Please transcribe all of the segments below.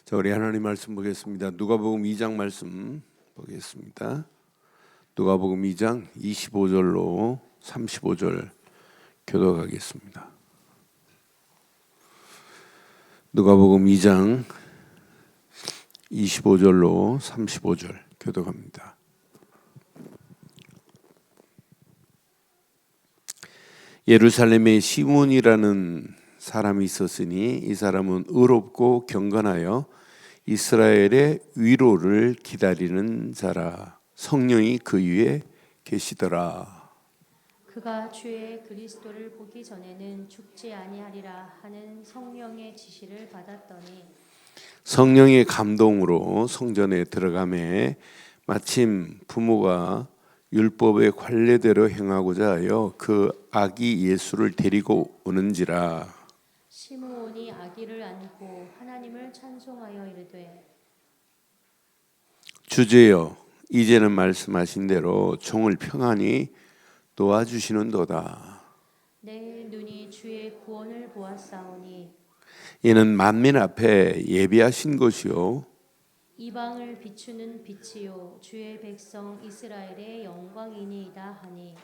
자, 우리 하나님 말씀 보겠습니다. 누가복음 2장 말씀 보겠습니다. 누가복음 2장 25절로 35절 교독하겠습니다. 누가복음 2장 25절로 35절 교독합니다. 예루살렘에 시몬이라는 사람이 있었으니 이 사람은 의롭고 경건하여 이스라엘의 위로를 기다리는 자라. 성령이 그 위에 계시더라. 그가 주의 그리스도를 보기 전에는 죽지 아니하리라 하는 성령의 지시를 받았더니 성령의 감동으로 성전에 들어가매 마침 부모가 율법의 관례대로 행하고자 하여 그 아기 예수를 데리고 오는지라. 시므온이 아기를 안고 하나님을 찬송하여 이르되 주제여, 이제는 말씀하신 대로 종을 평안히 놓아주시는도다. 내 눈이 주의 구원을 보았사오니 이는 만민 앞에 예비하신 것이요 이방을 비추는 빛이요 주의 백성 이스라엘의 영광이니이다 하니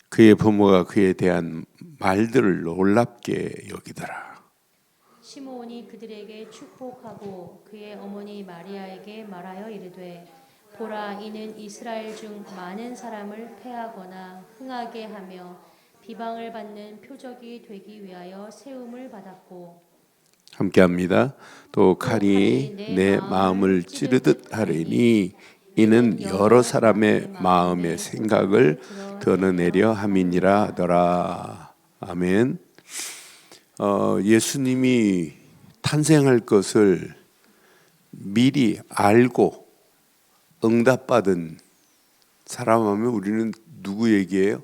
그의 부모가 그에 대한 말들을 놀랍게 여기더라. 시므온이 그들에게 축복하고 그의 어머니 마리아에게 말하여 이르되 보라, 이는 이스라엘 중 많은 사람을 패하거나 흥하게 하며 비방을 받는 표적이 되기 위하여 세움을 받았고 함께합니다. 또 칼이 내 마음을 찌르듯 하리니 이는 여러 사람의 마음의 생각을 드러내려 함이니라 하더라. 아멘. 예수님이 탄생할 것을 미리 알고 응답받은 사람 하면 우리는 누구 얘기예요?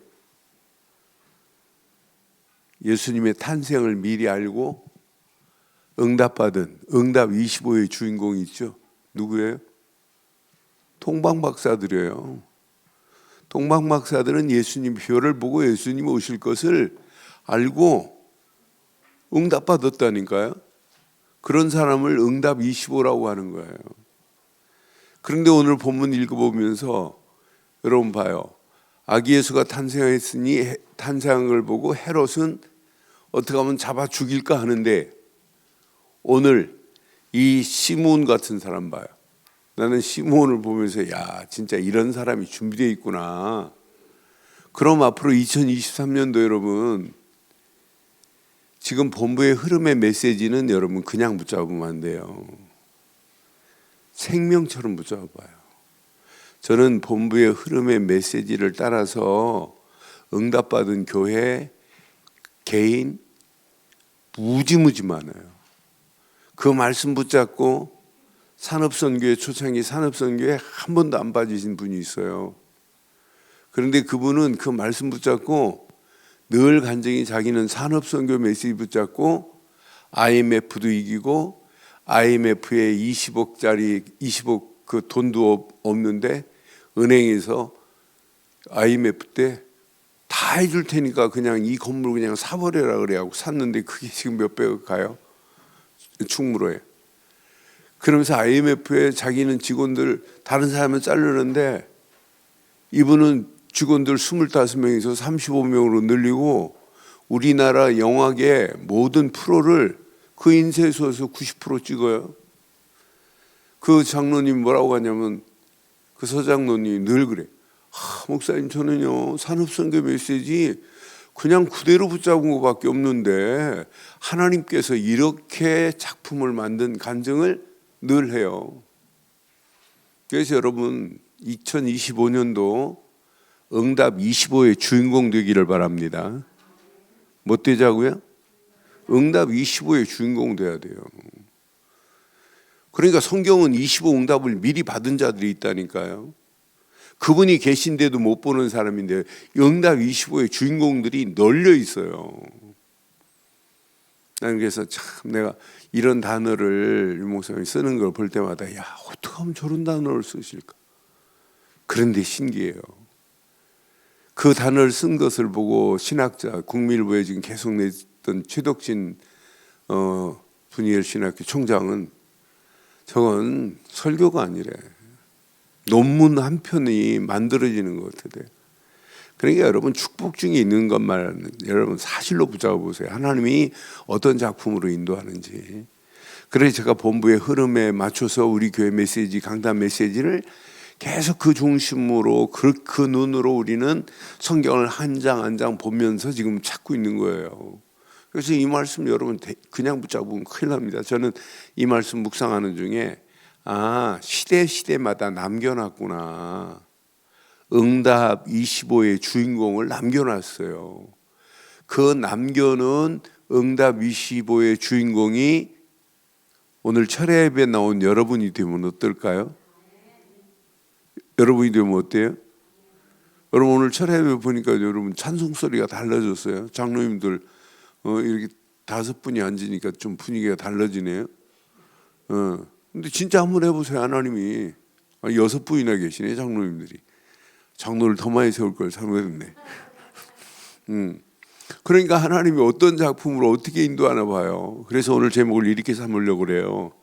예수님의 탄생을 미리 알고 응답받은 응답 25의 주인공이 있죠. 누구예요? 동방박사들이에요. 동방박사들은 예수님 표를 보고 예수님 오실 것을 알고 응답받았다니까요. 그런 사람을 응답 25라고 하는 거예요. 그런데 오늘 본문 읽어보면서 여러분 봐요. 아기 예수가 탄생했으니 탄생한 걸 보고 헤롯은 어떻게 하면 잡아 죽일까 하는데 오늘 이 시므온 같은 사람 봐요. 나는 시므온을 보면서 야, 진짜 이런 사람이 준비되어 있구나. 그럼 앞으로 2023년도 여러분, 지금 본부의 흐름의 메시지는 여러분 그냥 붙잡으면 안 돼요. 생명처럼 붙잡아요. 저는 본부의 흐름의 메시지를 따라서 응답받은 교회, 개인 무지무지 많아요. 그 말씀 붙잡고 산업선교회, 초창기 산업선교회 한 번도 안 빠지신 분이 있어요. 그런데 그분은 그 말씀 붙잡고 늘 간증이 자기는 산업선교 메시지 붙잡고 IMF도 이기고 IMF에 20억 그 돈도 없는데 은행에서 IMF 때 다 해줄 테니까 그냥 이 건물 그냥 사버려라 그래갖고 샀는데 그게 지금 몇백억 가요? 충무로에. 그러면서 IMF에 자기는 직원들 다른 사람은 자르는데 이분은 직원들 25명에서 35명으로 늘리고 우리나라 영화계 모든 프로를 그 인쇄소에서 90% 찍어요. 그 장로님 뭐라고 하냐면 그 서장로님이 늘 그래. 목사님, 저는요 산업선교 메시지 그냥 그대로 붙잡은 것밖에 없는데 하나님께서 이렇게 작품을 만든 간증을 늘 해요. 그래서 여러분 2025년도 응답 25의 주인공 되기를 바랍니다. 뭐 되자고요? 응답 25의 주인공 돼야 돼요. 그러니까 성경은 25 응답을 미리 받은 자들이 있다니까요. 그분이 계신데도 못 보는 사람인데 응답 25의 주인공들이 널려 있어요. 나는 그래서 참 내가 이런 단어를 목사님이 쓰는 걸 볼 때마다 야, 어떻게 하면 저런 단어를 쓰실까? 그런데 신기해요. 그 단어를 쓴 것을 보고 신학자, 국민일보에 지금 계속 냈던 최덕진 분이엘 신학교 총장은 저건 설교가 아니래. 논문 한 편이 만들어지는 것 같아요. 그러니까 여러분 축복 중에 있는 것만 여러분 사실로 붙잡아 보세요. 하나님이 어떤 작품으로 인도하는지. 그래서 제가 본부의 흐름에 맞춰서 우리 교회 메시지, 강단 메시지를 계속 그 중심으로 그 눈으로 우리는 성경을 한 장 한 장 보면서 지금 찾고 있는 거예요. 그래서 이 말씀 여러분 그냥 붙잡으면 큰일 납니다. 저는 이 말씀 묵상하는 중에 시대마다 남겨놨구나. 응답 25의 주인공을 남겨놨어요. 그 남겨놓은 응답 25의 주인공이 오늘 철야 예배에 나온 여러분이 되면 어떨까요? 여러분이 되면 어때요? 여러분 오늘 철야 예배 보니까 여러분 찬송 소리가 달라졌어요. 장로님들 이렇게 5분이 앉으니까 좀 분위기가 달라지네요. 근데 진짜 한번 해보세요. 하나님이 6분이나 계시네 장로님들이. 장로를 더 많이 세울 걸 잘못했네. 그러니까 하나님이 어떤 작품으로 어떻게 인도하나 봐요. 그래서 오늘 제목을 이렇게 삼으려고 그래요.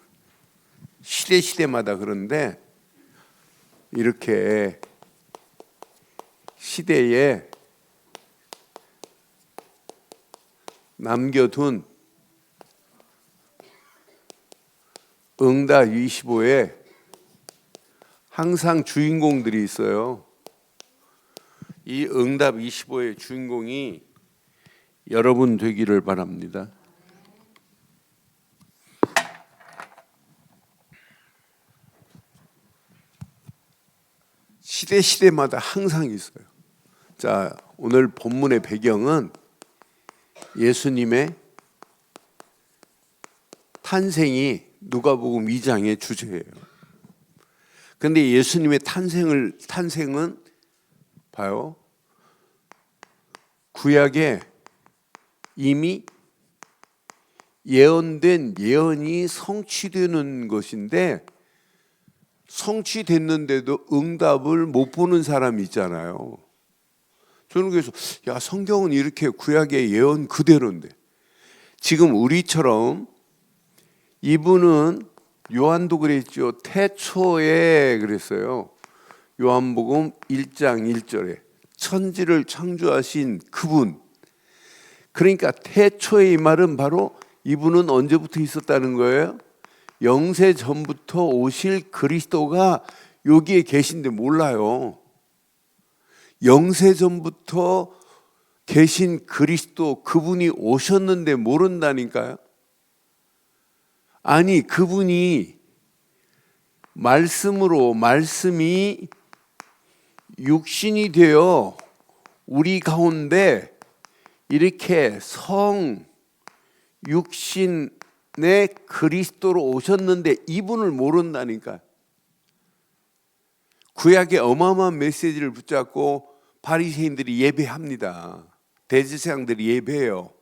시대마다 그런데 이렇게 시대에 남겨둔 응답 25에 항상 주인공들이 있어요. 이 응답 25의 주인공이 여러분 되기를 바랍니다. 시대마다 항상 있어요. 자, 오늘 본문의 배경은 예수님의 탄생이 누가복음 2장의 주제예요. 그런데 예수님의 탄생은 봐요. 구약에 이미 예언된 예언이 성취되는 것인데 성취됐는데도 응답을 못 보는 사람이 있잖아요. 저는 그래서 성경은 이렇게 구약의 예언 그대로인데 지금 우리처럼 이분은 요한도 그랬죠. 태초에 그랬어요. 요한복음 1장 1절에 천지를 창조하신 그분. 그러니까 태초에 이 말은 바로 이분은 언제부터 있었다는 거예요? 영세 전부터 오실 그리스도가 여기에 계신데 몰라요. 영세 전부터 계신 그리스도 그분이 오셨는데 모른다니까요. 아니 그분이 말씀이 육신이 되어 우리 가운데 이렇게 육신의 그리스도로 오셨는데 이분을 모른다니까. 구약의 어마어마한 메시지를 붙잡고 바리새인들이 예배합니다. 대제사장들이 예배해요.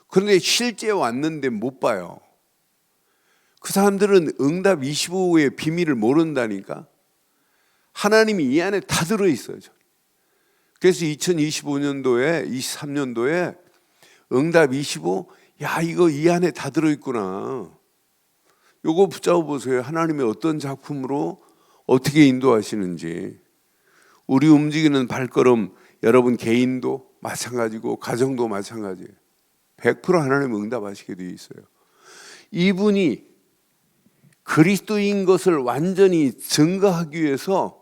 그런데 실제 왔는데 못 봐요. 그 사람들은 응답 25의 비밀을 모른다니까. 하나님이 이 안에 다 들어있어요. 그래서 2025년도에 23년도에 응답 25 이거 이 안에 다 들어있구나. 요거 붙잡아 보세요. 하나님이 어떤 작품으로 어떻게 인도하시는지. 우리 움직이는 발걸음 여러분 개인도 마찬가지고 가정도 마찬가지예요. 100% 하나님 응답하시게 되어 있어요. 이분이 그리스도인 것을 완전히 증거하기 위해서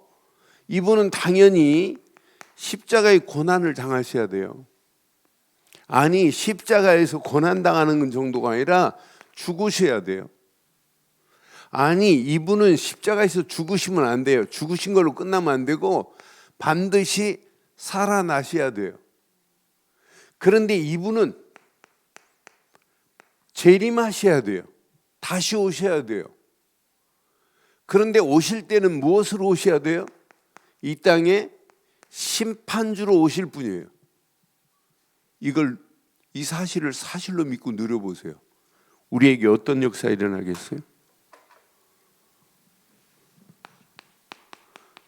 이분은 당연히 십자가의 고난을 당하셔야 돼요. 아니 십자가에서 고난당하는 정도가 아니라 죽으셔야 돼요. 아니 이분은 십자가에서 죽으시면 안 돼요. 죽으신 걸로 끝나면 안 되고 반드시 살아나셔야 돼요. 그런데 이분은 재림하셔야 돼요. 다시 오셔야 돼요. 그런데 오실 때는 무엇으로 오셔야 돼요? 이 땅에 심판주로 오실 분이에요. 이 사실을 사실로 믿고 누려보세요. 우리에게 어떤 역사가 일어나겠어요?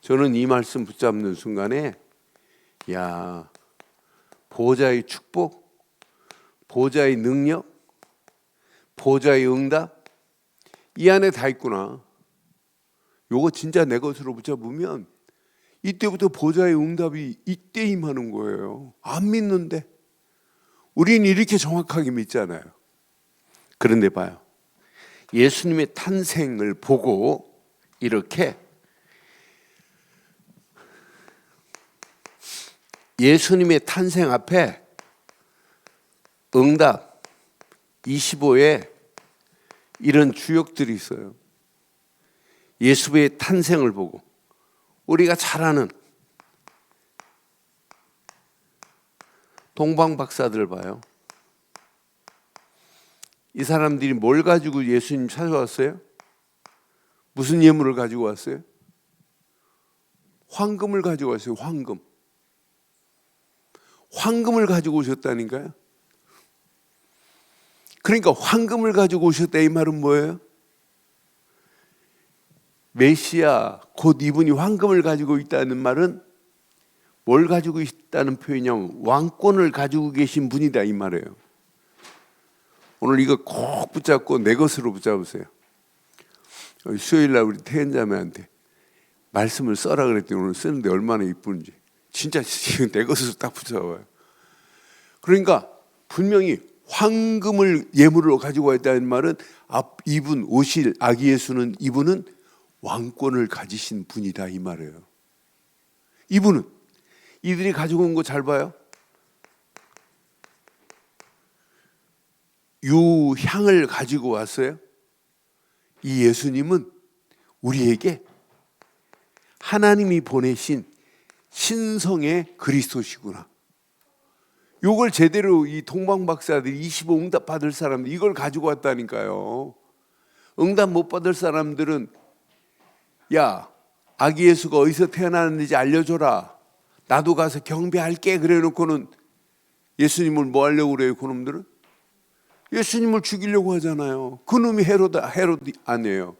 저는 이 말씀 붙잡는 순간에 보호자의 축복, 보호자의 능력, 보호자의 응답, 이 안에 다 있구나. 요거 진짜 내 것으로 붙잡으면 이때부터 보좌의 응답이 이때 임하는 거예요. 안 믿는데. 우리는 이렇게 정확하게 믿잖아요. 그런데 봐요. 예수님의 탄생을 보고 이렇게 예수님의 탄생 앞에 응답 25에 이런 주역들이 있어요. 예수의 탄생을 보고 우리가 잘 아는 동방박사들 봐요. 이 사람들이 뭘 가지고 예수님 찾아왔어요? 무슨 예물을 가지고 왔어요? 황금을 가지고 왔어요. 황금을 가지고 오셨다니까요. 그러니까 황금을 가지고 오셨다 이 말은 뭐예요? 메시아 곧 이분이 황금을 가지고 있다는 말은 뭘 가지고 있다는 표현이냐면 왕권을 가지고 계신 분이다 이 말이에요. 오늘 이거 꼭 붙잡고 내 것으로 붙잡으세요. 수요일날 우리 태연자매한테 말씀을 써라 그랬더니 오늘 쓰는데 얼마나 이쁜지 진짜 지금 내 것으로 딱 붙잡아요. 그러니까 분명히 황금을 예물로 가지고 왔다는 말은 이분 오실 아기 예수는 이분은 왕권을 가지신 분이다 이 말이에요. 이분은 이들이 가지고 온 거 잘 봐요. 유향을 가지고 왔어요. 이 예수님은 우리에게 하나님이 보내신 신성의 그리스도시구나. 이걸 제대로 이 동방박사들이 25 응답 받을 사람들 이걸 가지고 왔다니까요. 응답 못 받을 사람들은 야 아기 예수가 어디서 태어났는지 알려줘라. 나도 가서 경배할게 그래 놓고는 예수님을 뭐 하려고 그래요 그놈들은? 예수님을 죽이려고 하잖아요. 그놈이 헤롯 아니에요.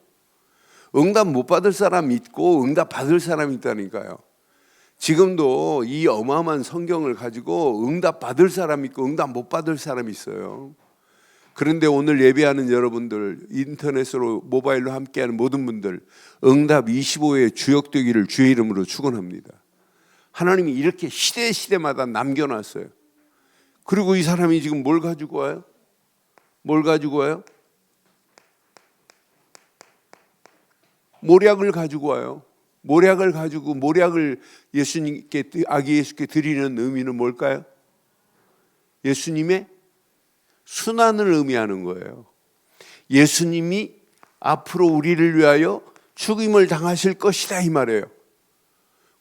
응답 못 받을 사람 있고 응답 받을 사람 있다니까요. 지금도 이 어마어마한 성경을 가지고 응답 받을 사람 있고 응답 못 받을 사람이 있어요. 그런데 오늘 예배하는 여러분들, 인터넷으로 모바일로 함께하는 모든 분들 응답 25에 주역되기를 주의 이름으로 축원합니다. 하나님이 이렇게 시대마다 남겨놨어요. 그리고 이 사람이 지금 뭘 가지고 와요? 모략을 가지고 와요. 모략을 예수님께 아기 예수께 드리는 의미는 뭘까요? 예수님의 순환을 의미하는 거예요. 예수님이 앞으로 우리를 위하여 죽임을 당하실 것이다 이 말이에요.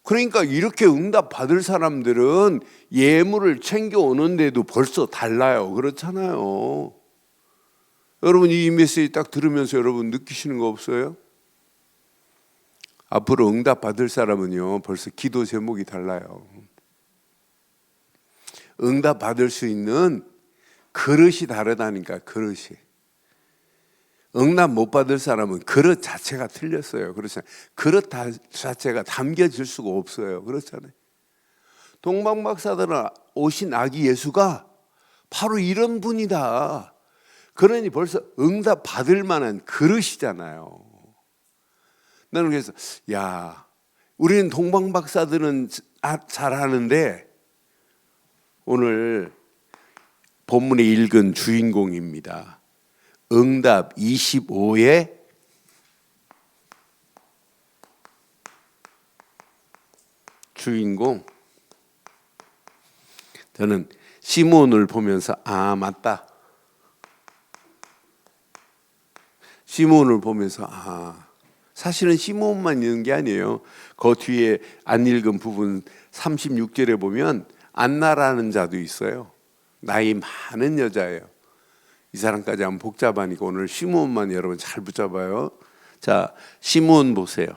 그러니까 이렇게 응답 받을 사람들은 예물을 챙겨 오는데도 벌써 달라요. 그렇잖아요. 여러분 이 메시지 딱 들으면서 여러분 느끼시는 거 없어요? 앞으로 응답 받을 사람은요 벌써 기도 제목이 달라요. 응답 받을 수 있는 그릇이 다르다니까. 그릇이. 응답 못 받을 사람은 그릇 자체가 틀렸어요. 그렇잖아요. 그릇 자체가 담겨질 수가 없어요. 그렇잖아요. 동방박사들은 오신 아기 예수가 바로 이런 분이다. 그러니 벌써 응답 받을 만한 그릇이잖아요. 나는 그래서 우리는 동방박사들은 잘하는데 오늘 본문에 읽은 주인공입니다. 응답 25의 주인공. 저는 시몬을 보면서 맞다. 시몬을 보면서 사실은 시몬만 있는 게 아니에요. 그 뒤에 안 읽은 부분 36절에 보면 안나라는 자도 있어요. 나이 많은 여자예요. 이 사람까지 하면 복잡하니까 오늘 시몬만 여러분 잘 붙잡아요. 자, 시몬 보세요.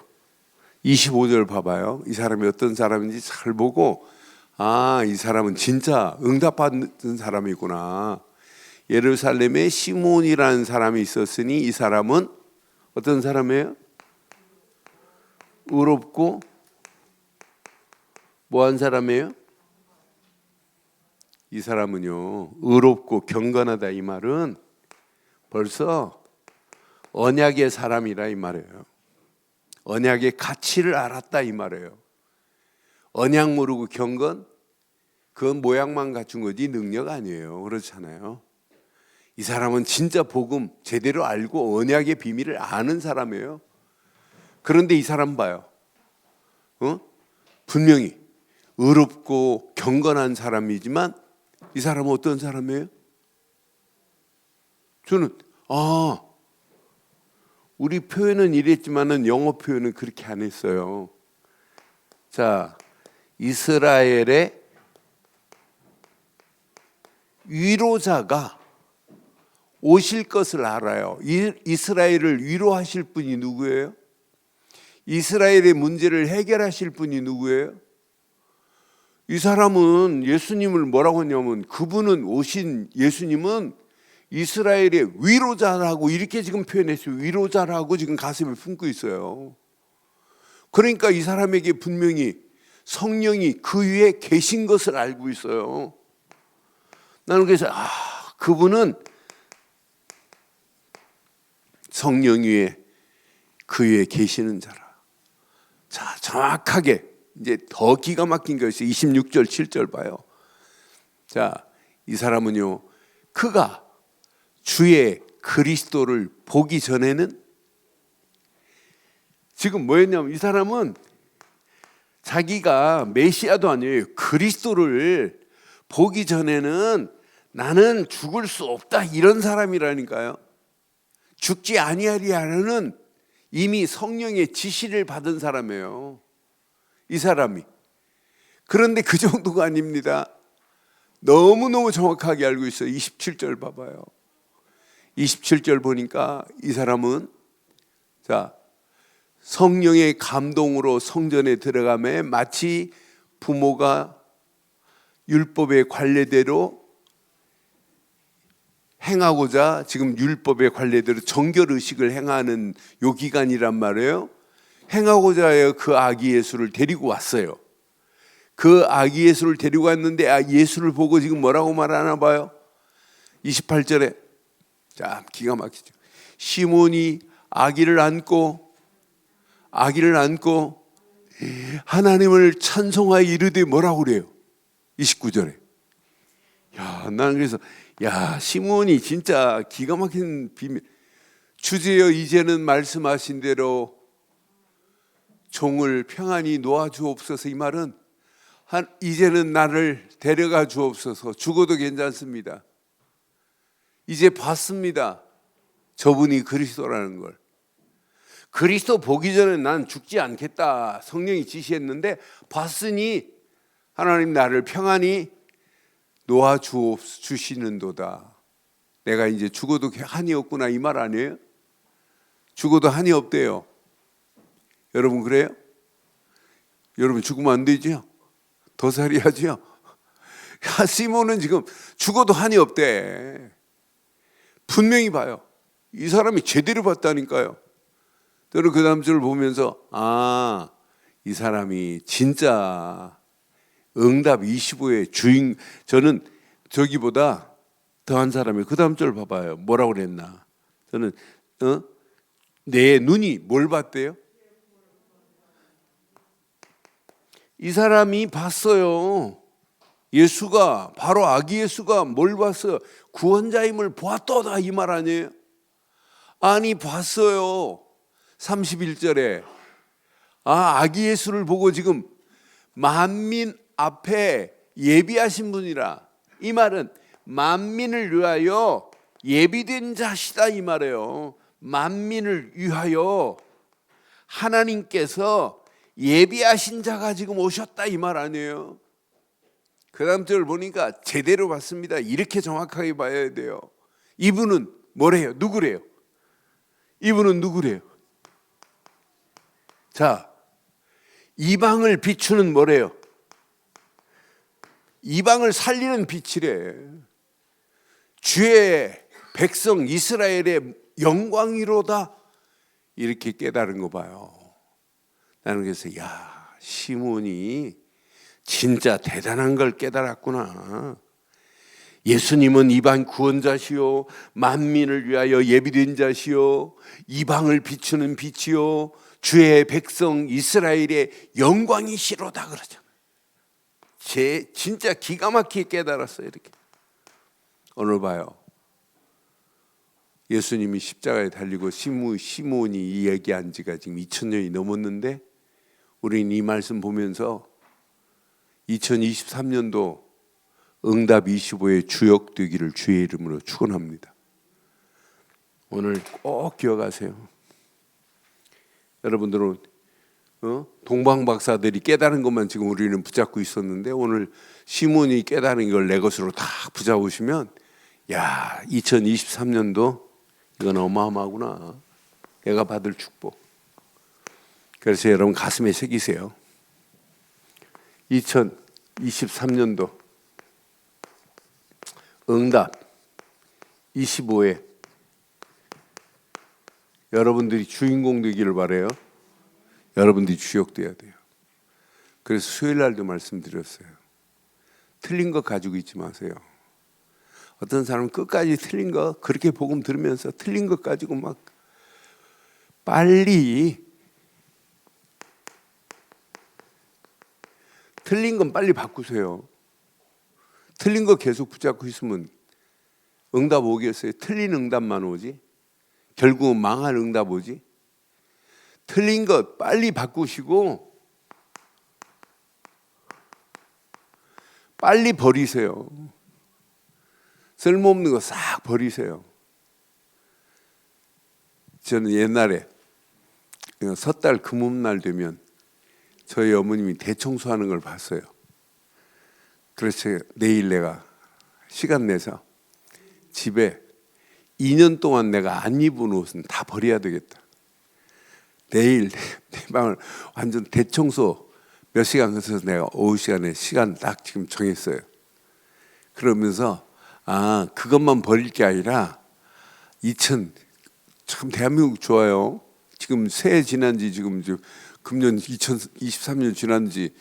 25절 봐봐요. 이 사람이 어떤 사람인지 잘 보고 이 사람은 진짜 응답받는 사람이구나. 예루살렘에 시몬이라는 사람이 있었으니 이 사람은 어떤 사람이에요? 의롭고 뭐한 사람이에요? 이 사람은요 의롭고 경건하다 이 말은 벌써 언약의 사람이라 이 말이에요. 언약의 가치를 알았다 이 말이에요. 언약 모르고 경건, 그건 모양만 갖춘 거지 능력 아니에요. 그렇잖아요. 이 사람은 진짜 복음 제대로 알고 언약의 비밀을 아는 사람이에요. 그런데 이 사람 봐요. 분명히 의롭고 경건한 사람이지만 이 사람은 어떤 사람이에요? 저는 우리 표현은 이랬지만은 영어 표현은 그렇게 안 했어요. 자, 이스라엘의 위로자가 오실 것을 알아요. 이스라엘을 위로하실 분이 누구예요? 이스라엘의 문제를 해결하실 분이 누구예요? 이 사람은 예수님을 뭐라고 했냐면 그분은 오신 예수님은 이스라엘의 위로자라고 이렇게 지금 표현했어요. 위로자라고 지금 가슴에 품고 있어요. 그러니까 이 사람에게 분명히 성령이 그 위에 계신 것을 알고 있어요. 나는 그래서 그분은 성령 위에 그 위에 계시는 자라. 자, 정확하게 이제 더 기가 막힌 것이 26절 7절 봐요. 자, 이 사람은요, 그가 주의 그리스도를 보기 전에는 지금 뭐였냐면 이 사람은 자기가 메시아도 아니에요. 그리스도를 보기 전에는 나는 죽을 수 없다 이런 사람이라니까요. 죽지 아니하리라는 이미 성령의 지시를 받은 사람이에요. 이 사람이. 그런데 그 정도가 아닙니다. 너무너무 정확하게 알고 있어요. 27절 봐봐요. 27절 보니까 이 사람은 자, 성령의 감동으로 성전에 들어가매 마치 부모가 율법의 관례대로 행하고자 지금 율법의 관례대로 정결의식을 행하는 요 기간이란 말이에요. 행하고자 하여 그 아기 예수를 데리고 왔어요. 그 아기 예수를 데리고 왔는데 예수를 보고 지금 뭐라고 말하나 봐요. 28절에 자, 기가 막히죠. 시몬이 아기를 안고 하나님을 찬송하여 이르되 뭐라고 그래요? 29절에. 야, 나는 그래서 시몬이 진짜 기가 막힌 비밀. 주제여 이제는 말씀하신 대로 종을 평안히 놓아 주옵소서. 이 말은 이제는 나를 데려가 주옵소서. 죽어도 괜찮습니다. 이제 봤습니다. 저분이 그리스도라는 걸. 그리스도 보기 전에 난 죽지 않겠다 성령이 지시했는데 봤으니 하나님 나를 평안히 놓아 주시는도다. 내가 이제 죽어도 한이 없구나 이 말 아니에요? 죽어도 한이 없대요. 여러분 그래요? 여러분 죽으면 안 되죠? 더 살아야죠. 시몬은 지금 죽어도 한이 없대. 분명히 봐요. 이 사람이 제대로 봤다니까요. 저는 그 다음 줄 보면서 이 사람이 진짜 응답 25의 주인. 저는 저기보다 더한 사람이 그 다음 줄 봐봐요. 뭐라고 그랬나. 저는 내 눈이 뭘 봤대요? 이 사람이 봤어요. 예수가 바로 아기 예수가 뭘 봤어요? 구원자임을 보았도다 이 말 아니에요? 아니 봤어요. 31절에 아기 예수를 보고 지금 만민 앞에 예비하신 분이라. 이 말은 만민을 위하여 예비된 자시다 이 말이에요. 만민을 위하여 하나님께서 예비하신 자가 지금 오셨다 이 말 아니에요? 그 다음 절 보니까 제대로 봤습니다. 이렇게 정확하게 봐야 돼요. 이분은 뭐래요? 누구래요? 이분은 누구래요? 자, 이방을 비추는 뭐래요? 이방을 살리는 빛이래. 주의 백성 이스라엘의 영광이로다. 이렇게 깨달은 거 봐요. 나는 그래서 시몬이 진짜 대단한 걸 깨달았구나. 예수님은 이방 구원자시요 만민을 위하여 예비된 자시요 이방을 비추는 빛이요 주의 백성 이스라엘의 영광이시로다 그러잖아요. 진짜 기가 막히게 깨달았어요. 이렇게 오늘 봐요. 예수님이 십자가에 달리고 시몬이 이 얘기한 지가 지금 2000년이 넘었는데 우리는 이 말씀 보면서 2023년도 응답 25의 주역되기를 주의 이름으로 축원합니다. 오늘 꼭 기억하세요. 여러분들은 동방 박사들이 깨달은 것만 지금 우리는 붙잡고 있었는데 오늘 시몬이 깨달은 걸 내 것으로 다 붙잡으시면 야 2023년도 이건 어마어마하구나. 내가 받을 축복. 그래서 여러분 가슴에 새기세요. 2023년도 응답 25에 여러분들이 주인공 되기를 바라요. 여러분들이 주역돼야 돼요. 그래서 수요일 날도 말씀드렸어요. 틀린 거 가지고 있지 마세요. 어떤 사람은 끝까지 틀린 거 그렇게 복음 들으면서 틀린 것 가지고 막 빨리 틀린 건 빨리 바꾸세요. 틀린 거 계속 붙잡고 있으면 응답 오겠어요? 틀린 응답만 오지? 결국은 망할 응답 오지? 틀린 것 빨리 바꾸시고 빨리 버리세요. 쓸모없는 거 싹 버리세요. 저는 옛날에 섣달 금음날 되면 저희 어머님이 대청소하는 걸 봤어요. 그래서 내일 내가 시간 내서 집에 2년 동안 내가 안 입은 옷은 다 버려야 되겠다. 내일 내 방을 완전 대청소 몇 시간 해서 내가 오후 시간에 시간 딱 지금 정했어요. 그러면서 그것만 버릴 게 아니라 참 대한민국 좋아요. 지금 새해 지난 지 지금 금년 2023년 지난 지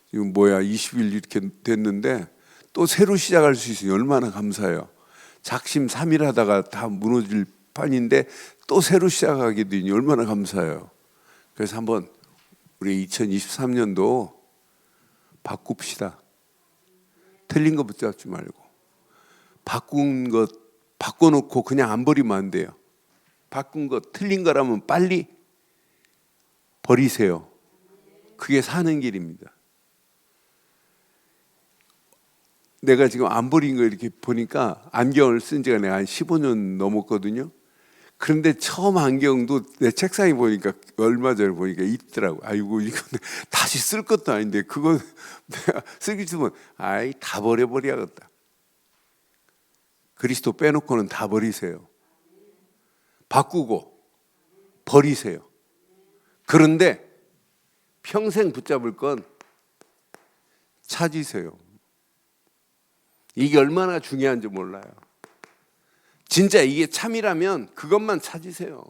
지금 20일 이렇게 됐는데 또 새로 시작할 수 있으니 얼마나 감사해요. 작심 3일 하다가 다 무너질 판인데 또 새로 시작하게 되니 얼마나 감사해요. 그래서 한번 우리 2023년도 바꿉시다. 틀린 거 붙잡지 말고 바꾼 것 바꿔놓고 그냥 안 버리면 안 돼요. 바꾼 거 틀린 거라면 빨리 버리세요. 그게 사는 길입니다. 내가 지금 안 버린 거 이렇게 보니까 안경을 쓴 지가 내가 한 15년 넘었거든요. 그런데 처음 안경도 내 책상에 보니까 얼마 전에 보니까 있더라고. 아이고 이거 다시 쓸 것도 아닌데 그거 내가 쓰기 싫으면 다 버려버려야겠다. 그리스도 빼놓고는 다 버리세요. 바꾸고 버리세요. 그런데 평생 붙잡을 건 찾으세요. 이게 얼마나 중요한지 몰라요. 진짜 이게 참이라면 그것만 찾으세요.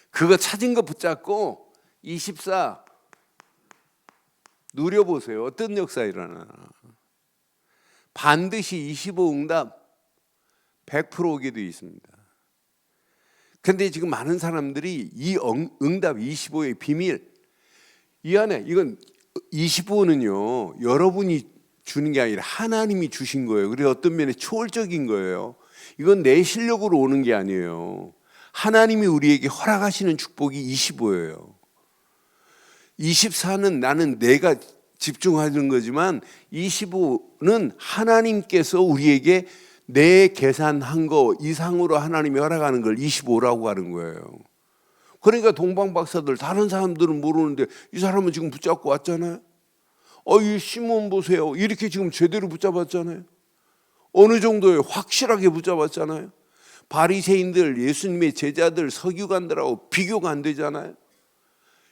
그거 찾은 거 붙잡고 24 누려보세요. 어떤 역사 일어나. 반드시 25 응답 100% 오게 되어 있습니다. 근데 지금 많은 사람들이 이 응답 25의 비밀 이 안에 이건 25는요 여러분이 주는 게 아니라 하나님이 주신 거예요. 그래서 어떤 면에 초월적인 거예요. 이건 내 실력으로 오는 게 아니에요. 하나님이 우리에게 허락하시는 축복이 25예요. 24는 나는 내가 집중하는 거지만 25는 하나님께서 우리에게 내 계산한 거 이상으로 하나님이 허락하는 걸 25라고 하는 거예요. 그러니까 동방 박사들 다른 사람들은 모르는데 이 사람은 지금 붙잡고 왔잖아요. 이 시몬 보세요. 이렇게 지금 제대로 붙잡았잖아요. 어느 정도에 확실하게 붙잡았잖아요. 바리새인들, 예수님의 제자들, 서기관들하고 비교가 안 되잖아요.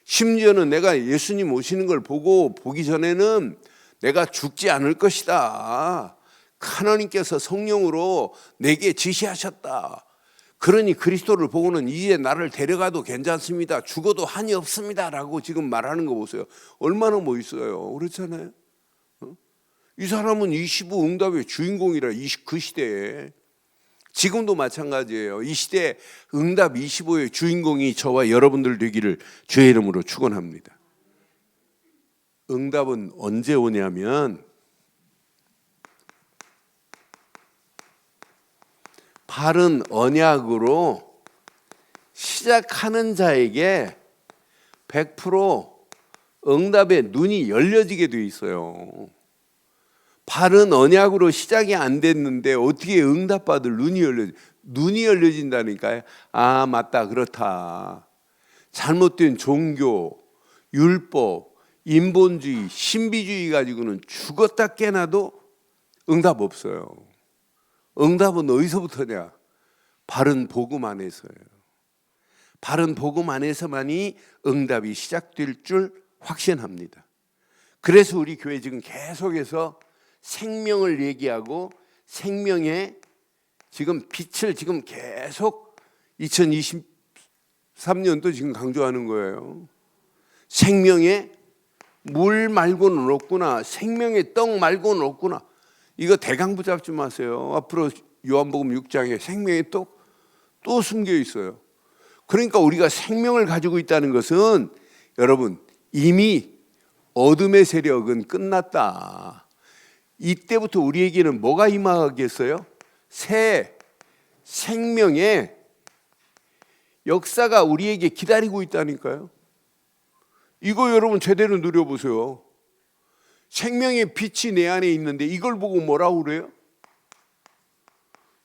심지어는 내가 예수님 오시는 걸 보기 전에는 내가 죽지 않을 것이다. 하나님께서 성령으로 내게 지시하셨다. 그러니 그리스도를 보고는 이제 나를 데려가도 괜찮습니다. 죽어도 한이 없습니다. 라고 지금 말하는 거 보세요. 얼마나 멋있어요. 그렇잖아요. 이 사람은 25 응답의 주인공이라 그 시대에. 지금도 마찬가지예요. 이 시대 응답 25의 주인공이 저와 여러분들 되기를 주의 이름으로 축원합니다. 응답은 언제 오냐면 바른 언약으로 시작하는 자에게 100% 응답의 눈이 열려지게 돼 있어요. 바른 언약으로 시작이 안 됐는데 어떻게 응답받을 눈이 열려진다니까요. 아, 맞다, 그렇다. 잘못된 종교, 율법, 인본주의, 신비주의 가지고는 죽었다 깨나도 응답 없어요. 응답은 어디서부터냐? 바른 복음 안에서예요. 바른 복음 안에서만이 응답이 시작될 줄 확신합니다. 그래서 우리 교회 지금 계속해서 생명을 얘기하고 생명의 지금 빛을 지금 계속 2023년도 지금 강조하는 거예요. 생명의 물 말고는 없구나. 생명의 떡 말고는 없구나. 이거 대강 붙잡지 마세요. 앞으로 요한복음 6장에 생명의 떡 또 숨겨 있어요. 그러니까 우리가 생명을 가지고 있다는 것은 여러분 이미 어둠의 세력은 끝났다. 이때부터 우리에게는 뭐가 임하겠어요? 새 생명의 역사가 우리에게 기다리고 있다니까요. 이거 여러분 제대로 누려보세요. 생명의 빛이 내 안에 있는데 이걸 보고 뭐라고 그래요?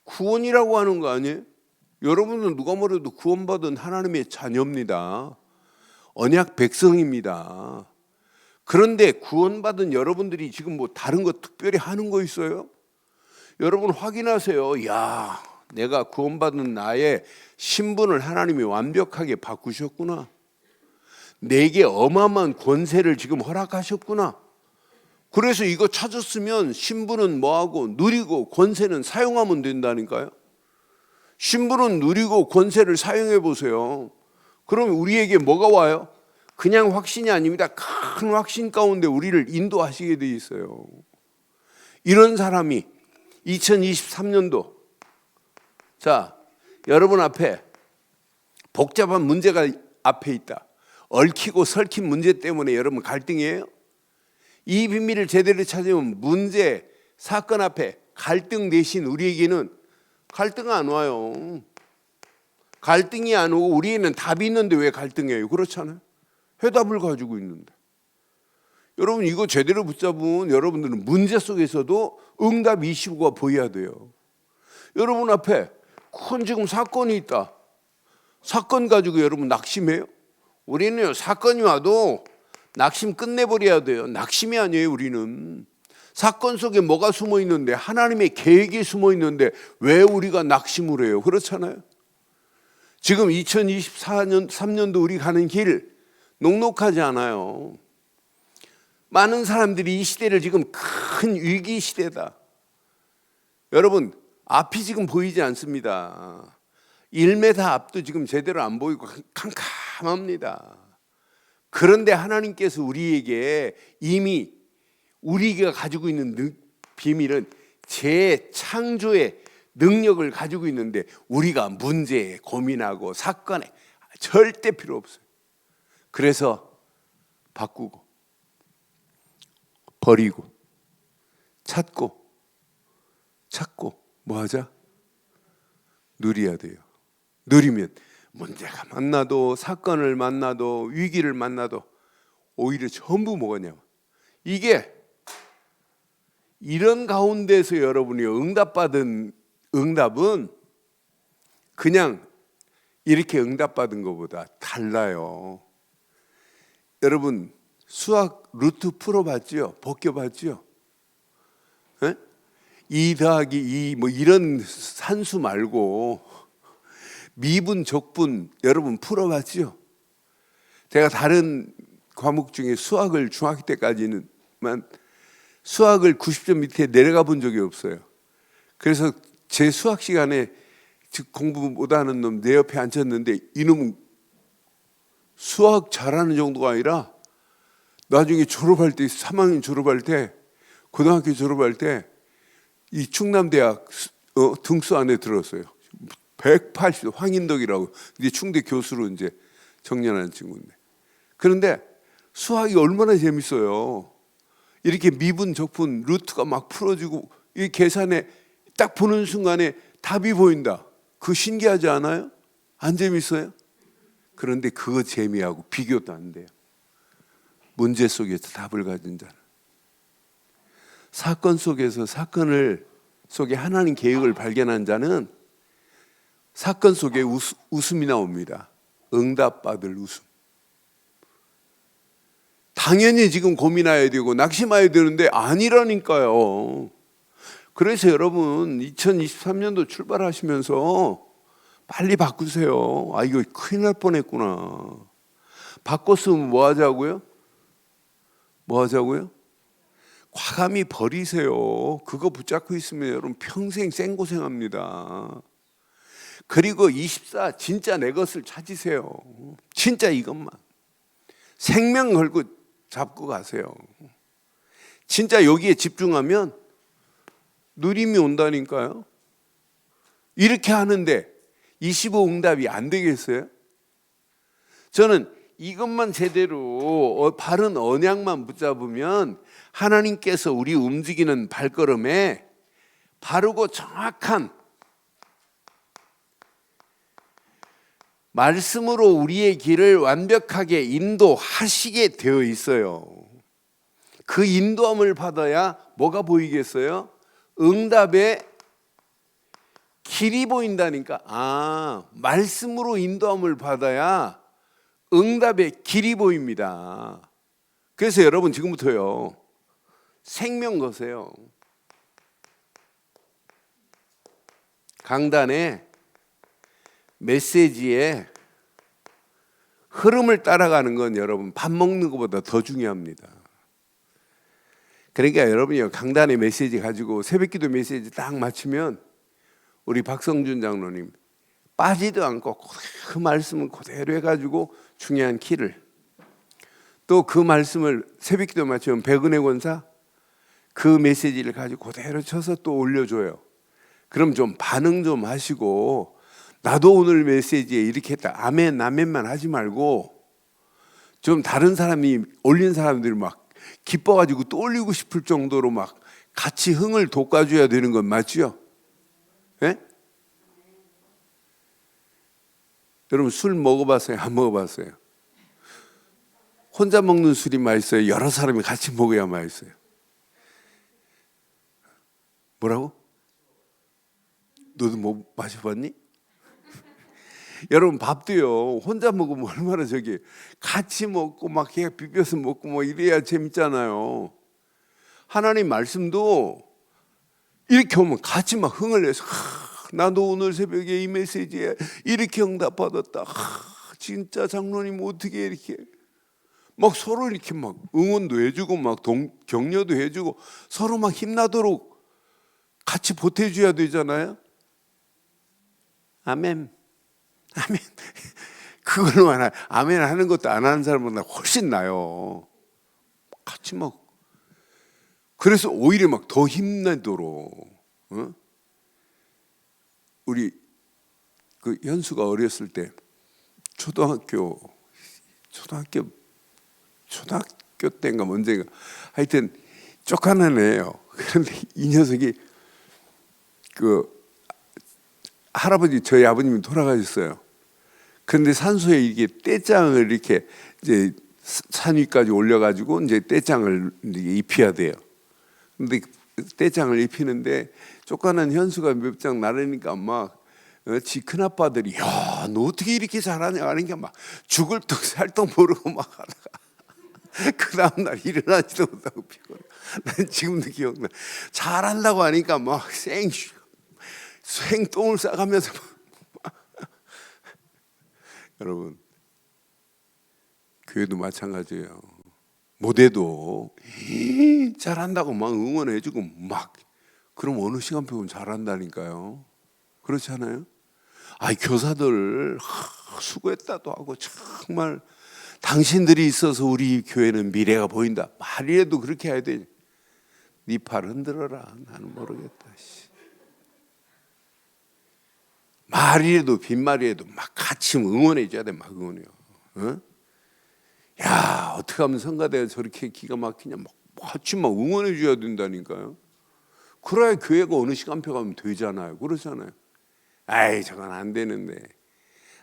구원이라고 하는 거 아니에요? 여러분은 누가 뭐래도 구원받은 하나님의 자녀입니다. 언약 백성입니다. 그런데 구원받은 여러분들이 지금 뭐 다른 거 특별히 하는 거 있어요? 여러분 확인하세요. 야, 내가 구원받은 나의 신분을 하나님이 완벽하게 바꾸셨구나. 내게 어마어마한 권세를 지금 허락하셨구나. 그래서 이거 찾았으면 신분은 뭐하고 누리고 권세는 사용하면 된다니까요. 신분은 누리고 권세를 사용해 보세요. 그럼 우리에게 뭐가 와요? 그냥 확신이 아닙니다. 큰 확신 가운데 우리를 인도하시게 돼 있어요. 이런 사람이 2023년도 자, 여러분 앞에 복잡한 문제가 앞에 있다. 얽히고 설킨 문제 때문에 여러분 갈등이에요? 이 비밀을 제대로 찾으면 문제, 사건 앞에 갈등 대신 우리에게는 갈등 안 와요. 갈등이 안 오고 우리에는 답이 있는데 왜 갈등해요? 그렇잖아요. 해답을 가지고 있는데. 여러분 이거 제대로 붙잡은 여러분들은 문제 속에서도 응답 25가 보여야 돼요. 여러분 앞에 큰 지금 사건이 있다. 사건 가지고 여러분 낙심해요? 우리는 사건이 와도 낙심 끝내버려야 돼요. 낙심이 아니에요. 우리는 사건 속에 뭐가 숨어 있는데 하나님의 계획이 숨어 있는데 왜 우리가 낙심을 해요? 그렇잖아요. 지금 2024년 3년도 우리 가는 길 녹록하지 않아요. 많은 사람들이 이 시대를 지금 큰 위기 시대다. 여러분 앞이 지금 보이지 않습니다. 1m 앞도 지금 제대로 안 보이고 캄캄합니다. 그런데 하나님께서 우리에게 이미 우리가 가지고 있는 비밀은 재창조의 능력을 가지고 있는데 우리가 문제에 고민하고 사건에 절대 필요 없어요. 그래서 바꾸고 버리고 찾고 뭐 하자? 누려야 돼요. 누리면 문제가 만나도 사건을 만나도 위기를 만나도 오히려 전부 뭐냐면 이게 이런 가운데서 여러분이 응답받은 응답은 그냥 이렇게 응답받은 것보다 달라요. 여러분 수학 루트 풀어봤죠? 벗겨봤죠? 2 더하기 2 뭐 이런 산수 말고 미분, 적분 여러분 풀어봤죠? 제가 다른 과목 중에 수학을 중학교 때까지는 수학을 90점 밑에 내려가 본 적이 없어요. 그래서 제 수학 시간에 공부 못하는 놈 내 옆에 앉혔는데 이놈은 수학 잘하는 정도가 아니라 나중에 졸업할 때 3학년 졸업할 때 고등학교 졸업할 때 이 충남대학 등수 안에 들었어요. 180 황인덕이라고 이제 충대 교수로 이제 정년한 친구인데. 그런데 수학이 얼마나 재밌어요. 이렇게 미분, 적분, 루트가 막 풀어지고 이 계산에 딱 보는 순간에 답이 보인다. 그거 신기하지 않아요? 안 재밌어요? 그런데 그거 재미하고 비교도 안 돼요. 문제 속에서 답을 가진 자는. 사건 속에서 속에 하나님 계획을 발견한 자는 사건 속에 웃음이 나옵니다. 응답받을 웃음. 당연히 지금 고민해야 되고 낙심해야 되는데 아니라니까요. 그래서 여러분 2023년도 출발하시면서 빨리 바꾸세요. 아, 이거 큰일 날 뻔했구나. 바꿨으면 뭐 하자고요? 뭐 하자고요? 과감히 버리세요. 그거 붙잡고 있으면 여러분 평생 생고생합니다. 그리고 24 진짜 내 것을 찾으세요. 진짜 이것만. 생명 걸고 잡고 가세요. 진짜 여기에 집중하면 누림이 온다니까요. 이렇게 하는데 25 응답이 안 되겠어요? 저는 이것만 제대로 바른 언약만 붙잡으면 하나님께서 우리 움직이는 발걸음에 바르고 정확한 말씀으로 우리의 길을 완벽하게 인도하시게 되어 있어요. 그 인도함을 받아야 뭐가 보이겠어요? 응답의 길이 보인다니까. 아, 말씀으로 인도함을 받아야 응답의 길이 보입니다. 그래서 여러분 지금부터요, 생명 거세요. 강단에 메시지의 흐름을 따라가는 건 여러분 밥 먹는 것보다 더 중요합니다. 그러니까 여러분이 강단의 메시지 가지고 새벽기도 메시지 딱 마치면 우리 박성준 장로님 빠지도 않고 그 말씀을 그대로 해가지고 중요한 키를, 또 그 말씀을 새벽기도 마치면 백은혜 권사 그 메시지를 가지고 그대로 쳐서 또 올려줘요. 그럼 좀 반응 좀 하시고, 나도 오늘 메시지에 이렇게 했다, 아멘 아멘만 하지 말고 좀 다른 사람이 올린 사람들이 막 기뻐가지고 또 올리고 싶을 정도로 막 같이 흥을 돋궈줘야 되는 건 맞죠? 예? 여러분 술 먹어봤어요? 안 먹어봤어요? 혼자 먹는 술이 맛있어요? 여러 사람이 같이 먹어야 맛있어요? 뭐라고? 너도 뭐 마셔봤니? 여러분 밥도요, 혼자 먹으면 얼마나 같이 먹고 막 비벼서 먹고 뭐 이래야 재밌잖아요. 하나님 말씀도 이렇게 오면 같이 막 흥을 내서 나도 오늘 새벽에 이 메시지에 이렇게 응답받았다. 진짜 장로님 어떻게 이렇게 막 서로 이렇게 막 응원도 해주고 막 격려도 해주고 서로 막 힘나도록 같이 보태줘야 되잖아요. 아멘. 아멘. 그걸로만 아멘 하는 것도 안 하는 사람보다 훨씬 나요. 같이 막. 그래서 오히려 막 더 힘내도록. 우리 그 현수가 어렸을 때 초등학교 때인가 언젠가 하여튼 쪼까는 애예요. 그런데 이 녀석이 저희 아버님이 돌아가셨어요. 그런데 산소에 이게 떼장을 이렇게 이제 산 위까지 올려가지고 이제 떼장을 입혀야 돼요. 근데 떼장을 입히는데 쪼까는 현수가 몇 장 나르니까 막 지 큰아빠들이 야, 너 어떻게 이렇게 잘하냐 하니까 막 죽을 뚝 살떡 모르고 막 하다가 그 다음날 일어나지도 못하고 피곤해. 난 지금도 기억나. 잘한다고 하니까 막 생똥을 싸가면서 여러분 교회도 마찬가지예요. 무대도 잘한다고 막 응원해주고 막, 그럼 어느 시간 빼고 잘한다니까요. 그렇지 않아요? 교사들 수고했다도 하고 정말 당신들이 있어서 우리 교회는 미래가 보인다 말이라도 그렇게 해야 돼. 네 팔 흔들어라. 나는 모르겠다. 말이라도 빈말이라도 막 같이 응원해 줘야 돼. 막 응원해요. 어? 야, 어떻게 하면 성가대가 저렇게 기가 막히냐. 막 같이 막 응원해 줘야 된다니까요. 그래야 교회가 어느 시간표 가면 되잖아요. 그렇잖아요. 아이, 저건 안 되는데.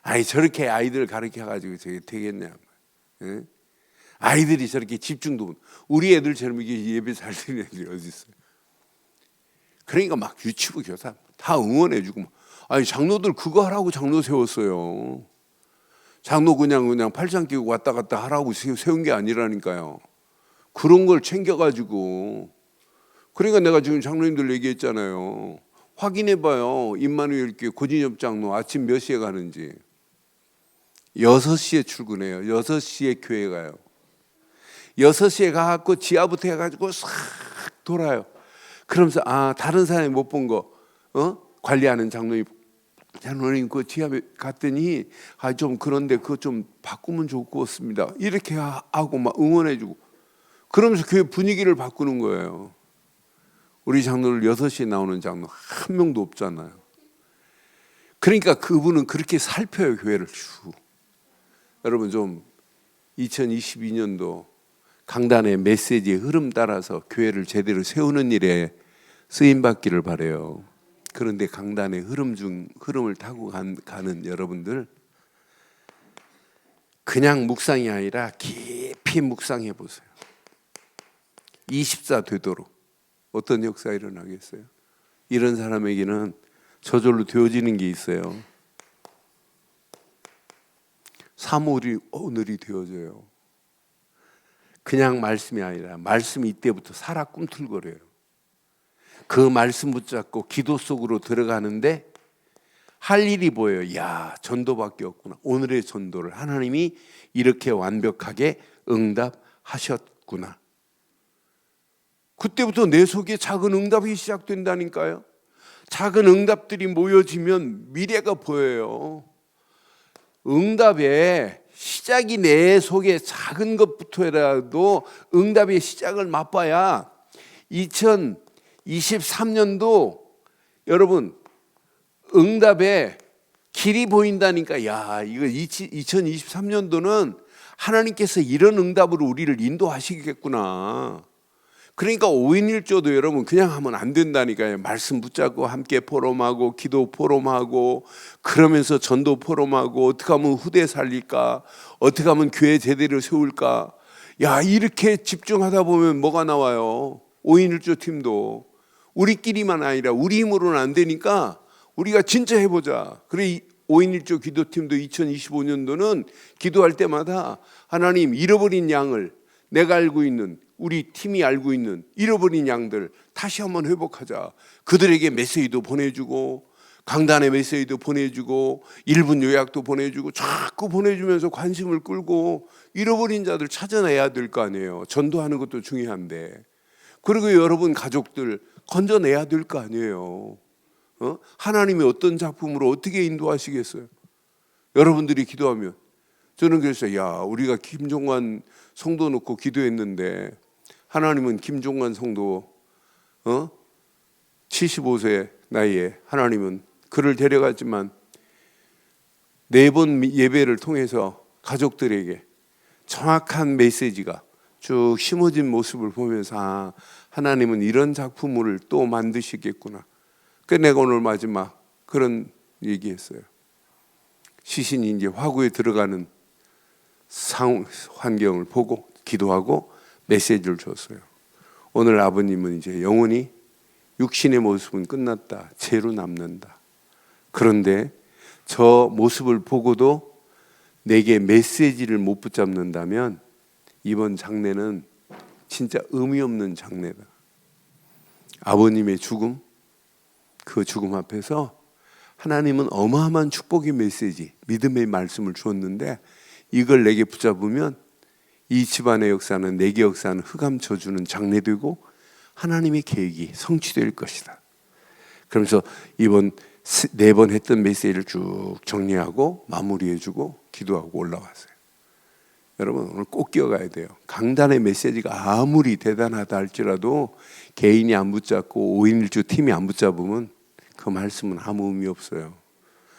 아이, 저렇게 아이들 가르쳐가지고 저게 되겠냐. 예? 아이들이 저렇게 집중도 못. 우리 애들처럼 이게 예배 잘 드리는 애들이 어디 있어요. 그러니까 막 유치부 교사 다 응원해주고. 아니, 장로들 그거 하라고 장로 세웠어요. 장로 그냥 팔짱 끼고 왔다 갔다 하라고 세운 게 아니라니까요. 그런 걸 챙겨가지고. 그러니까 내가 지금 장로님들 얘기했잖아요. 확인해봐요. 임마누엘 교회 고진엽 장로 아침 몇 시에 가는지. 6시에 출근해요. 6시에 교회 가요. 6시에 가갖고 지하부터 해가지고 싹 돌아요. 그러면서 다른 사람이 못 본 거 관리하는 장로님 그 지하에 갔더니 좀 그런데 그거 좀 바꾸면 좋겠습니다. 이렇게 하고 막 응원해주고 그러면서 교회 분위기를 바꾸는 거예요. 우리 장로를 6시에 나오는 장로 한 명도 없잖아요. 그러니까 그분은 그렇게 살펴요. 교회를 쭉. 여러분 좀 2022년도 강단의 메시지의 흐름 따라서 교회를 제대로 세우는 일에 쓰임받기를 바라요. 그런데 강단의 흐름을 타고 가는 여러분들 그냥 묵상이 아니라 깊이 묵상해 보세요. 24 되도록 어떤 역사가 일어나겠어요? 이런 사람에게는 저절로 되어지는 게 있어요. 사모리 오늘이 되어져요. 그냥 말씀이 아니라 말씀이 이때부터 살아 꿈틀거려요. 그 말씀 붙잡고 기도 속으로 들어가는데 할 일이 보여요. 야, 전도밖에 없구나. 오늘의 전도를 하나님이 이렇게 완벽하게 응답하셨구나. 그때부터 내 속에 작은 응답이 시작된다니까요. 작은 응답들이 모여지면 미래가 보여요. 응답의 시작이 내 속에 작은 것부터라도 응답의 시작을 맛봐야 2023년도 여러분 응답의 길이 보인다니까. 야, 이거 2023년도는 하나님께서 이런 응답으로 우리를 인도하시겠구나. 그러니까 5인 1조도 여러분 그냥 하면 안 된다니까요. 말씀 붙잡고 함께 포럼하고 기도 포럼하고 그러면서 전도 포럼하고 어떻게 하면 후대 살릴까, 어떻게 하면 교회 제대로 세울까. 야, 이렇게 집중하다 보면 뭐가 나와요? 5인 1조 팀도 우리끼리만 아니라 우리 힘으로는 안 되니까 우리가 진짜 해보자. 그래 5인 1조 기도팀도 2025년도는 기도할 때마다 하나님 잃어버린 양을 내가 알고 있는 우리 팀이 알고 있는 잃어버린 양들 다시 한번 회복하자. 그들에게 메시지도 보내주고 강단의 메시지도 보내주고 1분 요약도 보내주고 자꾸 보내주면서 관심을 끌고 잃어버린 자들 찾아내야 될 거 아니에요. 전도하는 것도 중요한데. 그리고 여러분 가족들 건져내야 될 거 아니에요. 하나님이 어떤 작품으로 어떻게 인도하시겠어요? 여러분들이 기도하면. 저는 그랬어요. 야, 우리가 김종관 성도 놓고 기도했는데 하나님은 김종관 성도 75세 나이에 하나님은 그를 데려갔지만 4번 예배를 통해서 가족들에게 정확한 메시지가 쭉 심어진 모습을 보면서 하나님은 이런 작품을 또 만드시겠구나. 그래서 내가 오늘 마지막 그런 얘기했어요. 시신이 이제 화구에 들어가는 환경을 보고 기도하고 메시지를 줬어요. 오늘 아버님은 이제 영원히 육신의 모습은 끝났다. 죄로 남는다. 그런데 저 모습을 보고도 내게 메시지를 못 붙잡는다면 이번 장례는 진짜 의미 없는 장례다. 아버님의 죽음, 그 죽음 앞에서 하나님은 어마어마한 축복의 메시지, 믿음의 말씀을 주었는데 이걸 내게 붙잡으면 이 집안의 역사는 내게 역사는 흑암쳐주는 장례되고 하나님의 계획이 성취될 것이다. 그러면서 이번 4번 했던 메시지를 쭉 정리하고 마무리해주고 기도하고 올라왔어요. 여러분 오늘 꼭 기억해야 돼요. 강단의 메시지가 아무리 대단하다 할지라도 개인이 안 붙잡고 5인 1주 팀이 안 붙잡으면 그 말씀은 아무 의미 없어요.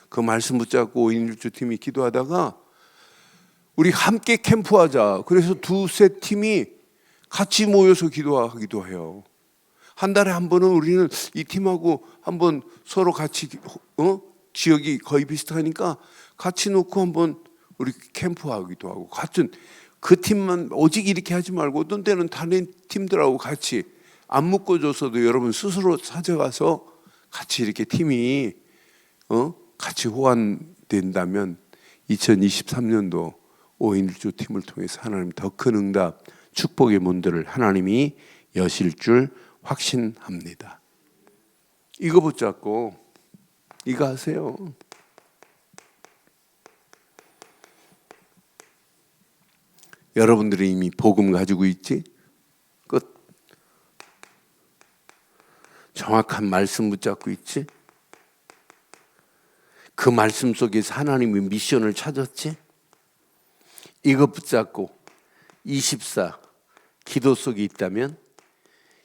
그 말씀 붙잡고 5인 1주 팀이 기도하다가 우리 함께 캠프하자. 그래서 두세 팀이 같이 모여서 기도하기도 해요. 한 달에 한 번은 우리는 이 팀하고 한번 서로 같이 지역이 거의 비슷하니까 같이 놓고 한번 우리 캠프하기도 하고, 같은 그 팀만 오직 이렇게 하지 말고 어떤 때는 다른 팀들하고 같이 안 묶어줘서도 여러분 스스로 찾아가서 같이 이렇게 팀이 같이 호환된다면 2023년도 5인 1주 팀을 통해서 하나님 더 큰 응답, 축복의 문들을 하나님이 여실 줄 확신합니다. 이거 붙잡고 이거 하세요. 여러분들이 이미 복음 가지고 있지? 끝. 정확한 말씀 붙잡고 있지? 그 말씀 속에서 하나님의 미션을 찾았지? 이거 붙잡고 24 기도 속에 있다면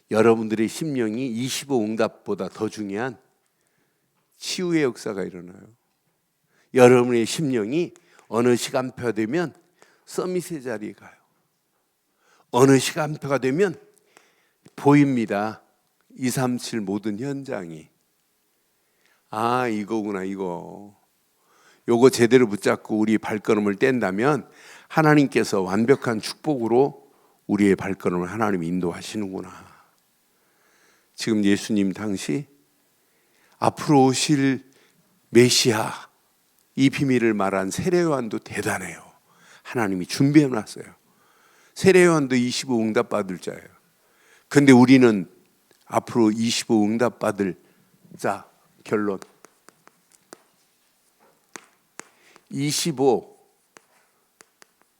여러분들의 심령이 25 응답보다 더 중요한 치유의 역사가 일어나요. 여러분의 심령이 어느 시간표가 되면 서밋의 자리에 가요. 어느 시간표가 되면 보입니다. 237 모든 현장이. 아, 이거구나, 이거. 요거 제대로 붙잡고 우리 발걸음을 뗀다면 하나님께서 완벽한 축복으로 우리의 발걸음을 하나님이 인도하시는구나. 지금 예수님 당시 앞으로 오실 메시아, 이 비밀을 말한 세례요한도 대단해요. 하나님이 준비해 놨어요. 세례요한도 25 응답 받을 자예요. 근데 우리는 앞으로 25 응답 받을 자. 결론 25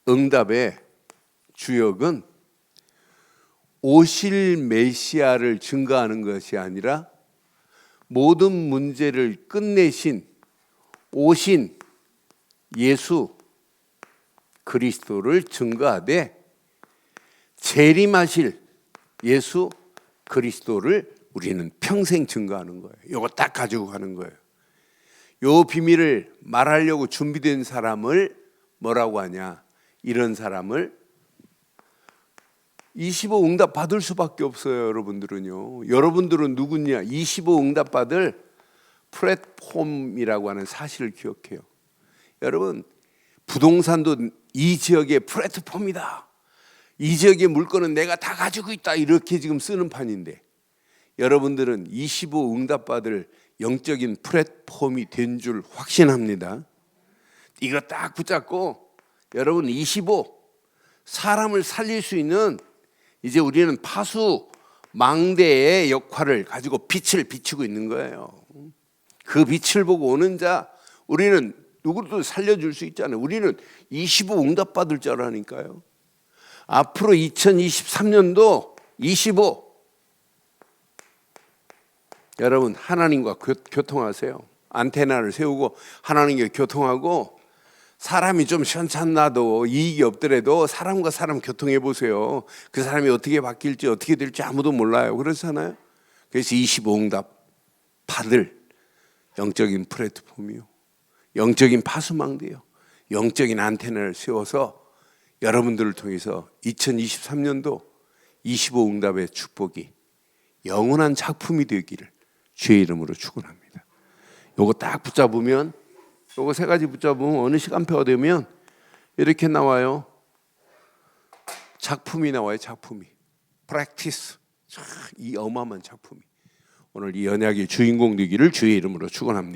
응답의 주역은 오실 메시아를 증거하는 것이 아니라 모든 문제를 끝내신 오신 예수 그리스도를 증거하되 재림하실 예수 그리스도를 우리는 평생 증거하는 거예요. 이거 딱 가지고 가는 거예요. 이 비밀을 말하려고 준비된 사람을 뭐라고 하냐? 이런 사람을 25 응답 받을 수밖에 없어요. 여러분들은요. 여러분들은 누구냐? 25 응답 받을 플랫폼이라고 하는 사실을 기억해요. 여러분, 부동산도 이 지역의 플랫폼이다. 이 지역의 물건은 내가 다 가지고 있다. 이렇게 지금 쓰는 판인데 여러분들은 25 응답받을 영적인 플랫폼이 된 줄 확신합니다. 이거 딱 붙잡고 여러분 25 사람을 살릴 수 있는 이제 우리는 파수 망대의 역할을 가지고 빛을 비추고 있는 거예요. 그 빛을 보고 오는 자 우리는 누구도 살려줄 수 있잖아요. 우리는 25 응답받을 자라니까요. 앞으로 2023년도 25 여러분 하나님과 교통하세요. 안테나를 세우고 하나님과 교통하고 사람이 좀 시원찮나도 이익이 없더라도 사람과 사람 교통해 보세요. 그 사람이 어떻게 바뀔지 어떻게 될지 아무도 몰라요. 그렇잖아요. 그래서 25 응답 받을 영적인 플랫폼이요. 영적인 파수망대요. 영적인 안테나를 세워서 여러분들을 통해서 2023년도 25 응답의 축복이 영원한 작품이 되기를 주의 이름으로 축원합니다. 요거 딱 붙잡으면 요거 세 가지 붙잡으면 어느 시간표가 되면 이렇게 나와요. 작품이 나와요. 작품이. 프랙티스. 이 어마어마한 작품이 오늘 이 언약의 주인공 되기를 주의 이름으로 축원합니다.